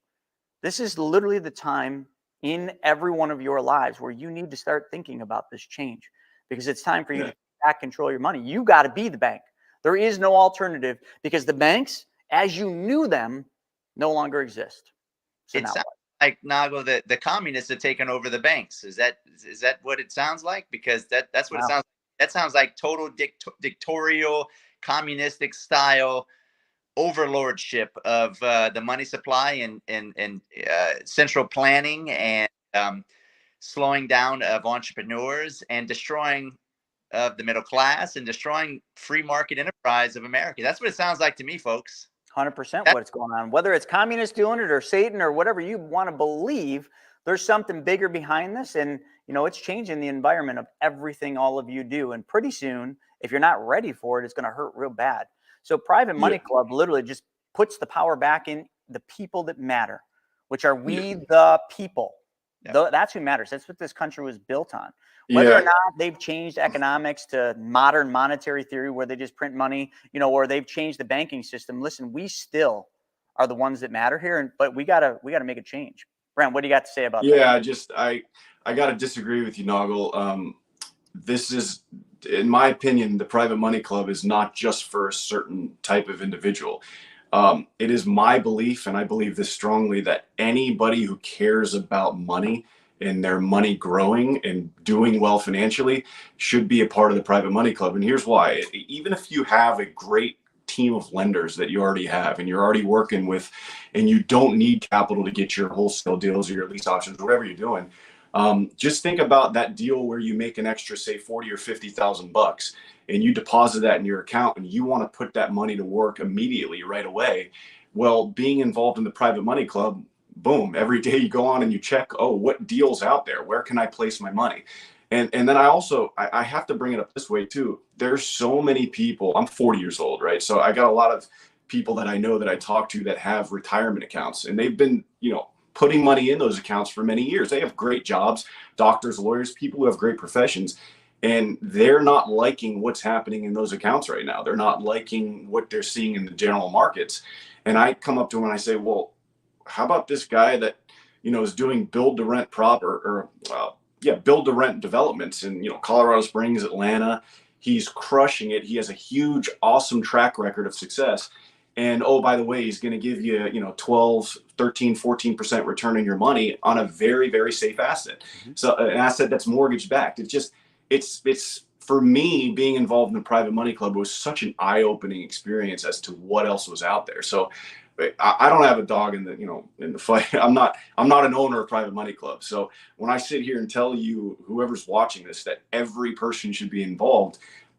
This is literally the time in every one of your lives where you need to start thinking about this change, because it's time for you to back control your money. You got to be the bank. There is no alternative, because the banks, as you knew them, no longer exist. So it sounds like, Nago, that the communists have taken over the banks. Is that what it sounds like? Because that's what it sounds like. That sounds like total dictatorial, communistic style overlordship of the money supply and central planning and slowing down of entrepreneurs and destroying of the middle class and destroying free market enterprise of America. That's what it sounds like to me, folks. 100% what's going on. Whether it's communists doing it or Satan or whatever you want to believe, there's something bigger behind this. And, it's changing the environment of everything all of you do. And pretty soon, if you're not ready for it, it's going to hurt real bad. So Private Money Club literally just puts the power back in the people that matter, which are we the people. That's who matters. That's what this country was built on. Whether or not they've changed economics to modern monetary theory where they just print money, or they've changed the banking system. Listen, we still are the ones that matter here, but we gotta make a change. Brent, what do you got to say about that? I gotta disagree with you, Noggle. This is, in my opinion, the Private Money Club is not just for a certain type of individual. It is my belief, and I believe this strongly, that anybody who cares about money and their money growing and doing well financially should be a part of the Private Money Club. And here's why. Even if you have a great team of lenders that you already have and you're already working with, and you don't need capital to get your wholesale deals or your lease options, whatever you're doing, just think about that deal where you make an extra, say, 40 or 50,000 bucks, and you deposit that in your account and you want to put that money to work immediately, right away. Well, being involved in the Private Money Club, boom, every day you go on and you check, what deal's out there? Where can I place my money? And then I have to bring it up this way too. There's so many people, I'm 40 years old, right? So I got a lot of people that I know that I talk to that have retirement accounts, and they've been, putting money in those accounts for many years. They have great jobs, doctors, lawyers, people who have great professions, and they're not liking what's happening in those accounts right now. They're not liking what they're seeing in the general markets. And I come up to them and I say, well, how about this guy that, is doing build to rent build to rent developments in, Colorado Springs, Atlanta. He's crushing it. He has a huge, awesome track record of success. And, by the way, he's going to give you, 12, 13, 14% return on your money on a very, very safe asset. Mm-hmm. So an asset that's mortgage backed. It's for me, being involved in the Private Money Club was such an eye-opening experience as to what else was out there. So I don't have a dog in the fight. I'm not an owner of Private Money Club. So when I sit here and tell you, whoever's watching this, that every person should be involved,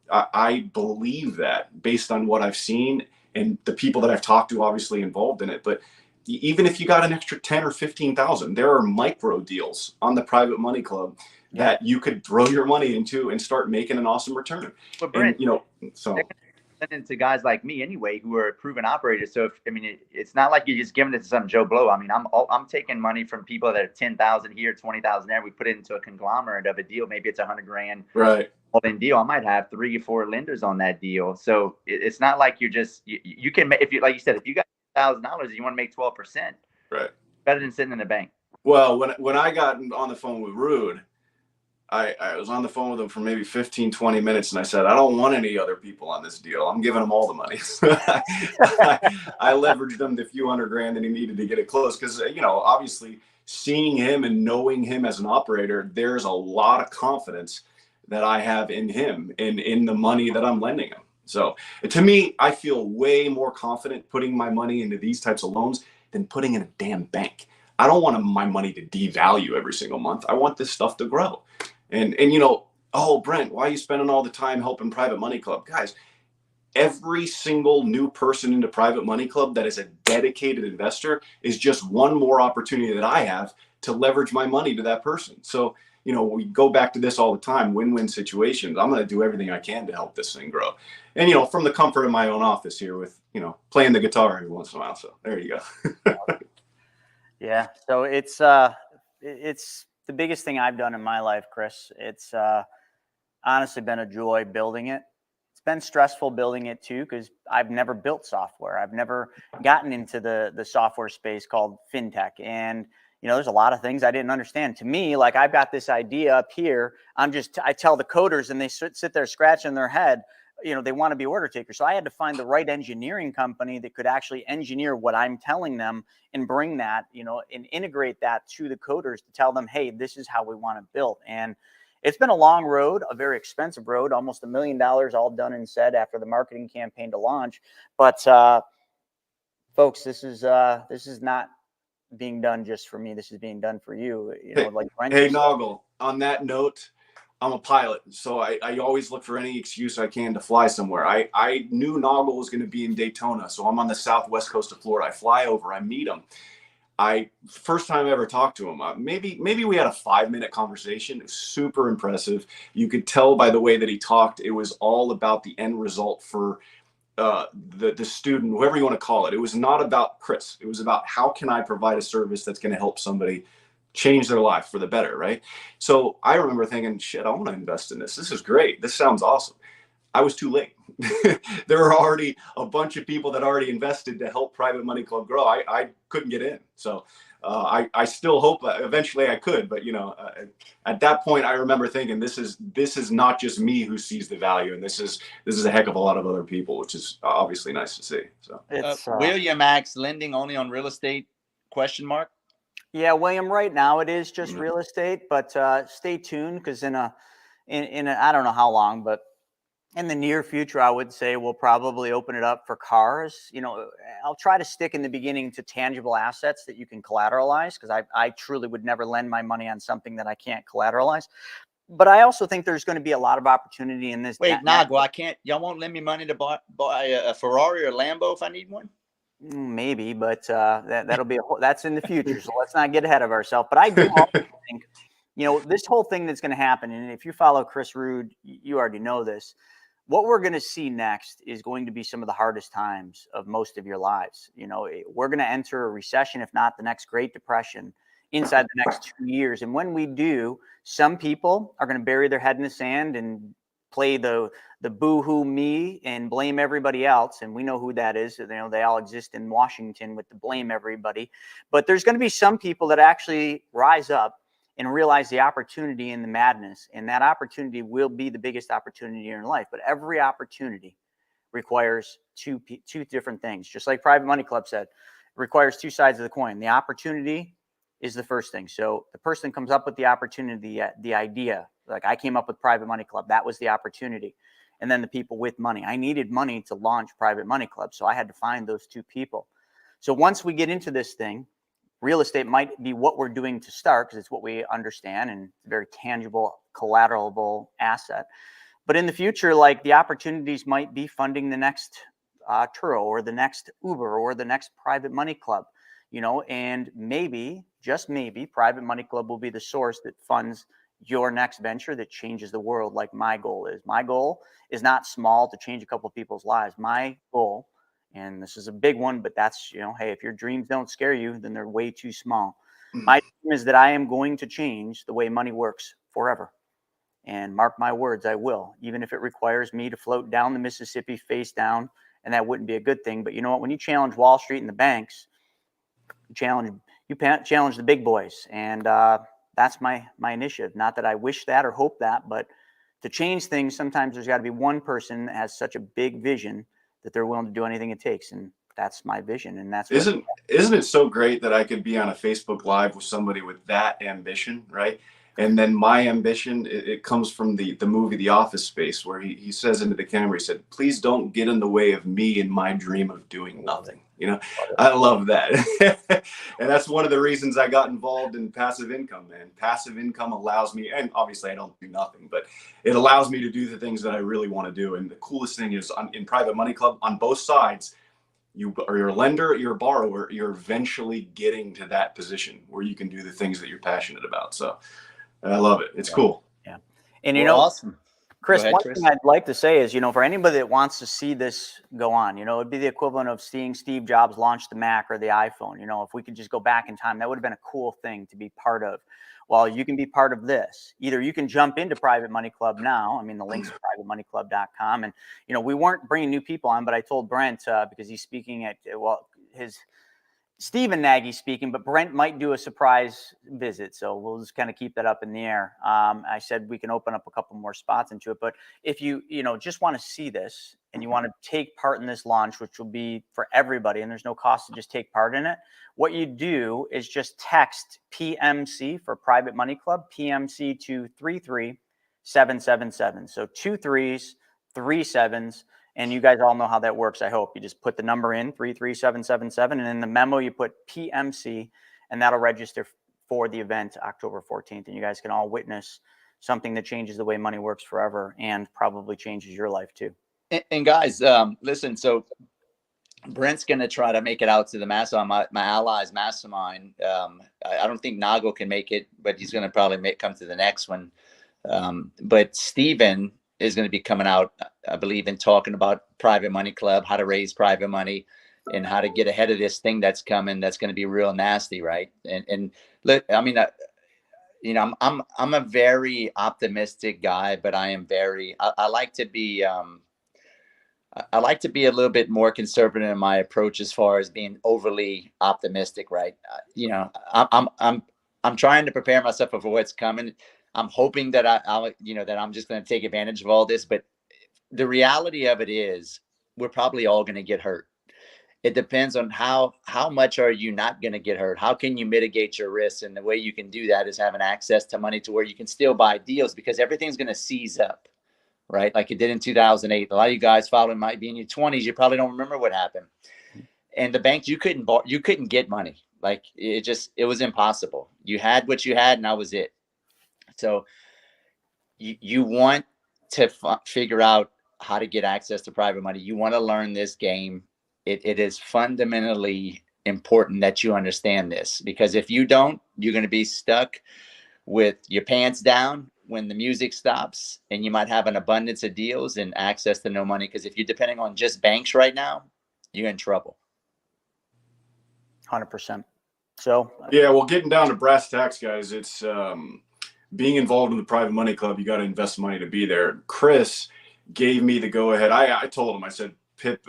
I believe that based on what I've seen and the people that I've talked to, obviously involved in it. But even if you got an extra 10 or 15,000, there are micro deals on the Private Money Club that you could throw your money into and start making an awesome return. But Brent, to guys like me anyway, who are proven operators. So it's not like you're just giving it to some Joe Blow. I'm taking money from people that are 10,000 here, 20,000 there. We put it into a conglomerate of a deal. Maybe it's $100,000. Right. All-in deal. I might have 3 or 4 lenders on that deal. So it's not like you're just you can, if you, like you said, if you got $1,000 and you want to make 12%, right, better than sitting in the bank. Well, when I got on the phone with Rude, I was on the phone with him for maybe 15, 20 minutes, and I said, I don't want any other people on this deal. I'm giving them all the money. I leveraged him the few $100,000 that he needed to get it closed because, obviously seeing him and knowing him as an operator, there's a lot of confidence that I have in him and in the money that I'm lending him. So to me, I feel way more confident putting my money into these types of loans than putting in a damn bank. I don't want my money to devalue every single month. I want this stuff to grow. And you know, oh, Brent, why are you spending all the time helping Private Money Club? Guys, every single new person into Private Money Club that is a dedicated investor is just one more opportunity that I have to leverage my money to that person. So, you know, we go back to this all the time, win-win situations. I'm going to do everything I can to help this thing grow. And, you know, from the comfort of my own office here with, you know, playing the guitar every once in a while. So there you go. Yeah. So it's the biggest thing I've done in my life, Chris. It's honestly been a joy building it. It's been stressful building it too, because I've never built software. I've never gotten into the software space called fintech. And, you know, there's a lot of things I didn't understand. To me, like, I've got this idea up here. I tell the coders and they sit there scratching their head. You know, they want to be order takers. So I had to find the right engineering company that could actually engineer what I'm telling them and bring that, you know, and integrate that to the coders to tell them, hey, this is how we want to build. And it's been a long road, a very expensive road, almost $1 million all done and said after the marketing campaign to launch. But folks, this is not being done just for me. This is being done for you. You know, like Brent. Hey, Noggle, on that note, I'm a pilot, so I always look for any excuse I can to fly somewhere. I knew Noggle was going to be in Daytona, so I'm on the southwest coast of Florida. I fly over, I meet him. First time I ever talked to him, maybe we had a 5-minute conversation. It was super impressive. You could tell by the way that he talked, it was all about the end result for the student, whoever you want to call it. It was not about Chris. It was about how can I provide a service that's going to help somebody change their life for the better, right? So I remember thinking, shit, I want to invest in this. This is great. This sounds awesome. I was too late. There were already a bunch of people that already invested to help Private Money Club grow. I couldn't get in. So I still hope eventually I could. But, you know, at that point, I remember thinking this is not just me who sees the value. And this is a heck of a lot of other people, which is obviously nice to see. So William Axe lending only on real estate ? Yeah, William, right now it is just real estate, but stay tuned, because in a I don't know how long, but in the near future, I would say we'll probably open it up for cars. You know, I'll try to stick in the beginning to tangible assets that you can collateralize, because I truly would never lend my money on something that I can't collateralize. But I also think there's going to be a lot of opportunity in this. Wait, Noggle, y'all won't lend me money to buy a Ferrari or a Lambo if I need one? Maybe, but that'll be that's in the future. So let's not get ahead of ourselves. But I do also think, you know, this whole thing that's going to happen, and if you follow Chris Ruud, you already know this. What we're going to see next is going to be some of the hardest times of most of your lives. You know, we're going to enter a recession, if not the next Great Depression, inside the next 2 years. And when we do, some people are going to bury their head in the sand and play the boo-hoo me and blame everybody else. And we know who that is. You know, they all exist in Washington with the blame everybody. But there's going to be some people that actually rise up and realize the opportunity and the madness. And that opportunity will be the biggest opportunity in your life. But every opportunity requires two different things. Just like Private Money Club said, it requires two sides of the coin. The opportunity is the first thing. So the person comes up with the opportunity, the idea. Like, I came up with Private Money Club. That was the opportunity. And then the people with money. I needed money to launch Private Money Club. So I had to find those two people. So once we get into this thing, real estate might be what we're doing to start, because it's what we understand and it's a very tangible, collateralable asset. But in the future, like, the opportunities might be funding the next Turo or the next Uber or the next Private Money Club, you know, and maybe, just maybe, Private Money Club will be the source that funds your next venture that changes the world, like my goal is. My goal is not small to change a couple of people's lives. My goal, and this is a big one, but that's, you know, hey, if your dreams don't scare you, then they're way too small. My dream is that I am going to change the way money works forever. And mark my words, I will, even if it requires me to float down the Mississippi face down, and that wouldn't be a good thing. But you know what? When you challenge Wall Street and the banks, you challenge the big boys. And that's my initiative. Not that I wish that or hope that, but to change things, sometimes there's got to be one person that has such a big vision that they're willing to do anything it takes. And that's my vision. And that's what, isn't it so great that I could be on a Facebook Live with somebody with that ambition, right? And then my ambition, it comes from the movie The Office Space, where he says into the camera, he said, please don't get in the way of me and my dream of doing nothing. You know, I love that. And that's one of the reasons I got involved in passive income, man. Passive income allows me, and obviously I don't do nothing, but it allows me to do the things that I really want to do. And the coolest thing is in Private Money Club, on both sides, you or your lender, your borrower, you're eventually getting to that position where you can do the things that you're passionate about. So I love it. It's cool. Yeah. And awesome. Chris, ahead, one Chris. thing I'd like to say is, for anybody that wants to see this go on, it'd be the equivalent of seeing Steve Jobs launch the Mac or the iPhone. If we could just go back in time, that would have been a cool thing to be part of. Well, you can be part of this. Either you can jump into Private Money Club now. I mean, the link's privatemoneyclub.com. And, we weren't bringing new people on, but I told Brent, because he's speaking at, Stephen Nagy speaking, but Brent might do a surprise visit. So we'll just kind of keep that up in the air. I said we can open up a couple more spots into it. But if you, just want to see this and you want to take part in this launch, which will be for everybody, and there's no cost to just take part in it, what you do is just text PMC for Private Money Club, PMC to 33777. So 2 3s, 3 7s. And you guys all know how that works, I hope. You just put the number in, 33777, and in the memo you put PMC, and that'll register for the event October 14th. And you guys can all witness something that changes the way money works forever and probably changes your life too. And guys, listen, so Brent's going to try to make it out to the mastermind, my allies mastermind. I don't think Nago can make it, but he's going to probably come to the next one. But Steven is going to be coming out, I believe, and talking about Private Money Club, how to raise private money, and how to get ahead of this thing that's coming. That's going to be real nasty, right? And look, I mean, I'm a very optimistic guy, but I am very. I like to be. I like to be a little bit more conservative in my approach as far as being overly optimistic, right? I'm trying to prepare myself for what's coming. I'm hoping that that I'm just going to take advantage of all this. But the reality of it is we're probably all going to get hurt. It depends on how much are you not going to get hurt? How can you mitigate your risks? And the way you can do that is having access to money to where you can still buy deals, because everything's going to seize up, right? Like it did in 2008. A lot of you guys following might be in your 20s. You probably don't remember what happened. And the banks, you couldn't get money. Like it was impossible. You had what you had, and that was it. So you want to figure out how to get access to private money. You want to learn this game. It is fundamentally important that you understand this, because if you don't, you're going to be stuck with your pants down when the music stops, and you might have an abundance of deals and access to no money. Because if you're depending on just banks right now, you're in trouble. 100%. So yeah, well, getting down to brass tacks, guys, it's being involved in the Private Money Club. You got to invest money to be there. Chris gave me the go ahead. I told him, I said, Pip,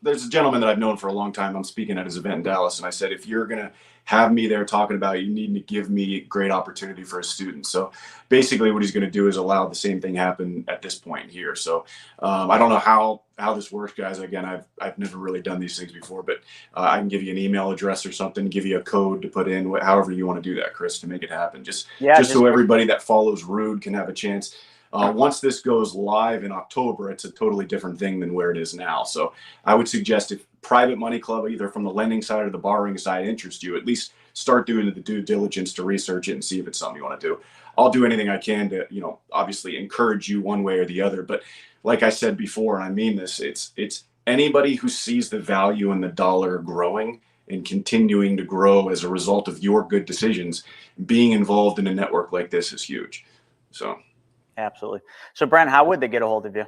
there's a gentleman that I've known for a long time. I'm speaking at his event in Dallas, and I said, if you're gonna have me there talking about it, you need to give me great opportunity for a student. So basically what he's going to do is allow the same thing happen at this point here. So I don't know how this works, guys. Again, I've never really done these things before, but I can give you an email address or something, give you a code to put in, however you want to do that, Chris, to make it happen. Just so everybody that follows Rude can have a chance. Once this goes live in October, it's a totally different thing than where it is now. So I would suggest, if Private Money Club, either from the lending side or the borrowing side, interests you, at least start doing the due diligence to research it and see if it's something you want to do. I'll do anything I can to, obviously encourage you one way or the other. But like I said before, and I mean this, it's anybody who sees the value in the dollar growing and continuing to grow as a result of your good decisions, being involved in a network like this is huge. So. Absolutely. So, Brent, how would they get a hold of you?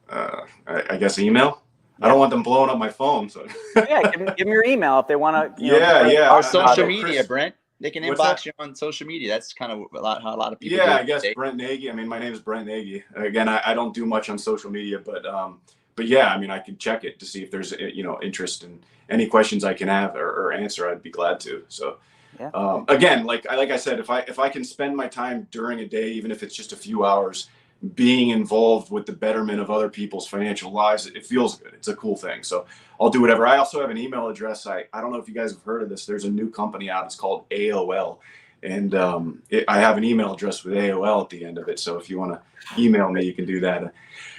I guess email. Yeah. I don't want them blowing up my phone. So yeah, give them your email if they want to. Yeah. Our social media, Chris, Brent. They can inbox you on social media. That's kind of how a lot of people. Yeah, do I guess Brent Nagy. I mean, my name is Brent Nagy. Again, I don't do much on social media, but yeah, I mean, I can check it to see if there's interest, and any questions I can have or answer, I'd be glad to. So. Yeah. Again, like I said, if I can spend my time during a day, even if it's just a few hours, being involved with the betterment of other people's financial lives. It feels good. It's a cool thing. So I'll do whatever. I also have an email address. I don't know if you guys have heard of this. There's a new company out. It's called AOL. And I have an email address with AOL at the end of it. So if you want to email me, you can do that.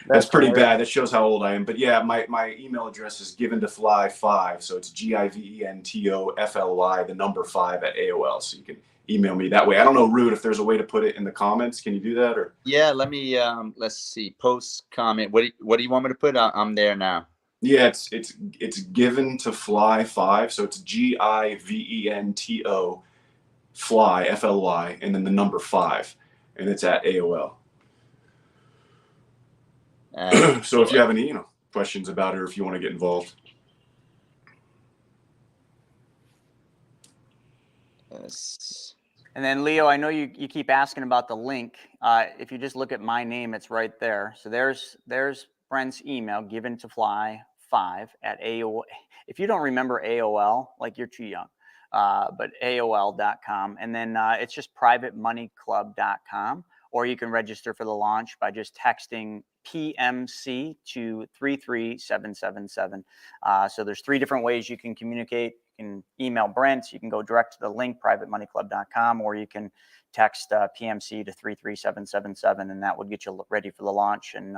That's pretty bad. That shows how old I am. But yeah, my email address is given to fly 5. So it's GIVENTOFLY, the number 5 at AOL. So you can email me that way. I don't know, Rude, if there's a way to put it in the comments. Can you do that? Or Yeah, let me let's see. Post comment. What do you want me to put? I'm there now. yeah, it's given to fly 5. So it's GIVENTO fly FLY and then the number 5, and it's at AOL. So if you have any questions about it, or if you want to get involved. Yes. And then Leo, I know you keep asking about the link. If you just look at my name, it's right there. So there's Brent's email, given to fly 5 at AOL. If you don't remember AOL, like you're too young, but AOL.com. And then it's just privatemoneyclub.com, or you can register for the launch by just texting PMC to 33777. So there's 3 different ways you can communicate. You can email Brent, you can go direct to the link, privatemoneyclub.com, or you can text PMC to 33777, and that would get you ready for the launch and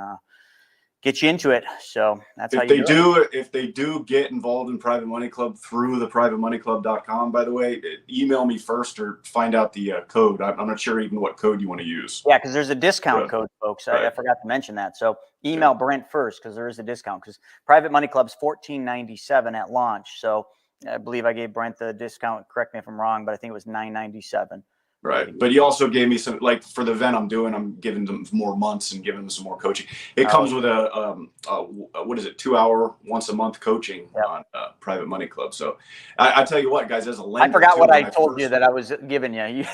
get you into it. So that's how you do it. If they do get involved in Private Money Club through the privatemoneyclub.com, by the way, email me first or find out the code. I'm not sure even what code you want to use. Yeah, because there's a discount code, folks. Right. I forgot to mention that. So email Brent first, because there is a discount, because Private Money Club's $14.97 at launch. So I believe I gave Brent the discount. Correct me if I'm wrong, but I think it was $9.97. Right. But you also gave me some, like for the event I'm doing, I'm giving them more months and giving them some more coaching. It comes with a what is it, 2-hour, once a month coaching on Private Money Club. So I tell you what, guys, as a lender, I forgot what I told you that I was giving you.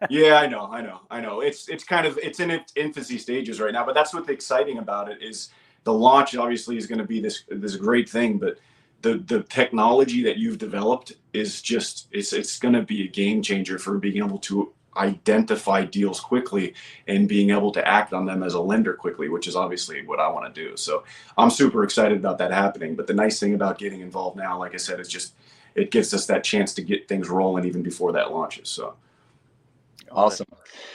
Yeah, I know. It's kind of, it's in its infancy stages right now, but that's what's exciting about it is the launch obviously is going to be this great thing, but the technology that you've developed is just, it's going to be a game changer for being able to identify deals quickly and being able to act on them as a lender quickly, which is obviously what I want to do. So I'm super excited about that happening. But the nice thing about getting involved now, like I said, is just, it gives us that chance to get things rolling even before that launches. So awesome.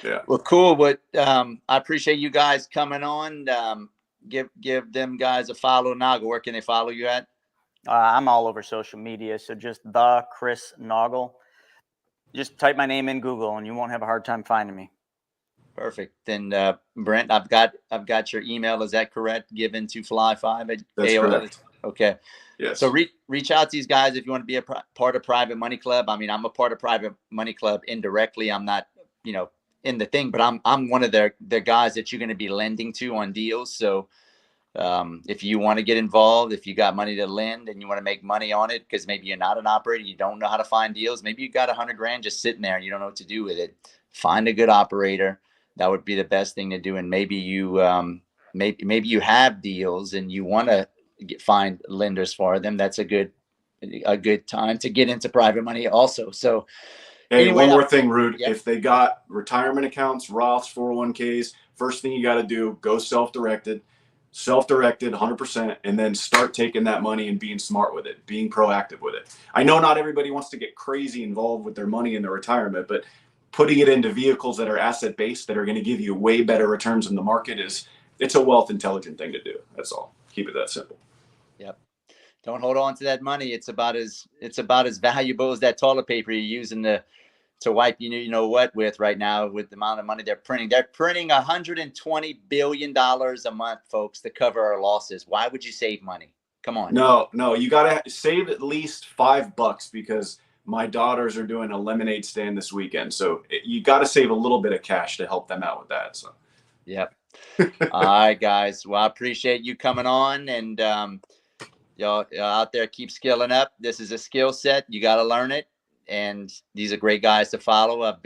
Yeah. Well, cool. But I appreciate you guys coming on. Give them guys a follow. Noggle, where can they follow you at? I'm all over social media. So just the Chris Noggle. Just type my name in Google and you won't have a hard time finding me. Perfect. Then Brent, I've got your email. Is that correct? Given to fly 5 at That's AOL. correct. Okay. Yes. So reach out to these guys if you want to be a part of Private Money Club. I mean, I'm a part of Private Money Club indirectly. I'm not, in the thing, but I'm one of their guys that you're going to be lending to on deals. So if you want to get involved, if you got money to lend and you want to make money on it, because maybe you're not an operator, you don't know how to find deals. Maybe you got $100,000 just sitting there and you don't know what to do with it. Find a good operator. That would be the best thing to do. And maybe you maybe you have deals and you want to find lenders for them. That's a good time to get into private money also. So hey, anyway, one more thing, Rude. Yep. If they got retirement accounts, Roths, 401ks, first thing you got to do, go self-directed 100%, and then start taking that money and being smart with it, being proactive with it. I know not everybody wants to get crazy involved with their money in their retirement, but putting it into vehicles that are asset based, that are going to give you way better returns in the market, it's a wealth intelligent thing to do. That's all. Keep it that simple. Yep. Don't hold on to that money. It's about as valuable as that toilet paper you're using to wipe what with right now with the amount of money they're printing. They're printing $120 billion a month, folks, to cover our losses. Why would you save money? Come on. No, you got to save at least $5 because my daughters are doing a lemonade stand this weekend. So you got to save a little bit of cash to help them out with that. So, yep. All right, guys. Well, I appreciate you coming on, and y'all out there, keep skilling up. This is a skill set. You got to learn it. And these are great guys to follow.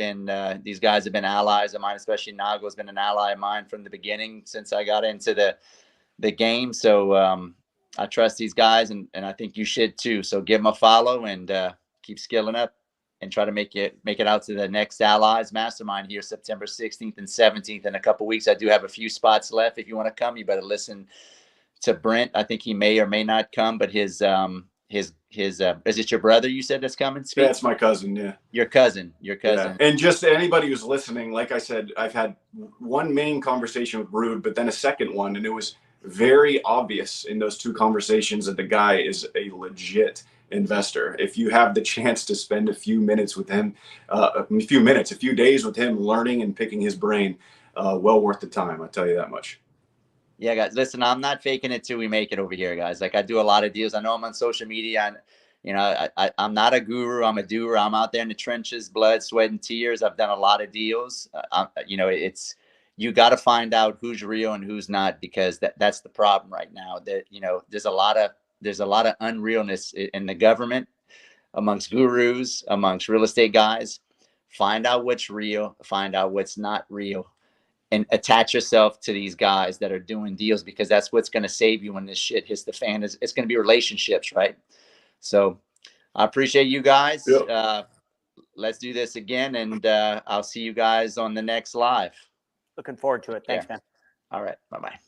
These guys have been allies of mine, especially Nago has been an ally of mine from the beginning since I got into the game. So I trust these guys, and I think you should too. So give them a follow and keep skilling up. and try to make it out to the next Allies Mastermind here, September 16th and 17th. In a couple weeks, I do have a few spots left. If you want to come, you better listen to Brent. I think he may or may not come, but his is it your brother you said that's coming? Yeah, it's my cousin. Yeah. Your cousin. Yeah. And just anybody who's listening, like I said, I've had one main conversation with Brood, but then a second one, and it was very obvious in those two conversations that the guy is a legit investor. If you have the chance to spend a few minutes with him, a few days with him, learning and picking his brain, well worth the time. I tell you that much. Yeah, guys, listen, I'm not faking it till we make it over here, guys. Like, I do a lot of deals. I know I'm on social media, and I'm not a guru. I'm a doer. I'm out there in the trenches, blood, sweat, and tears. I've done a lot of deals. It's you got to find out who's real and who's not, because that's the problem right now. That there's a lot of unrealness in the government, amongst gurus, amongst real estate guys. Find out what's real. Find out what's not real. And attach yourself to these guys that are doing deals, because that's what's going to save you when this shit hits the fan. It's going to be relationships, right? So I appreciate you guys. Yep. Let's do this again, and I'll see you guys on the next live. Looking forward to it. Thanks, man. All right. Bye-bye.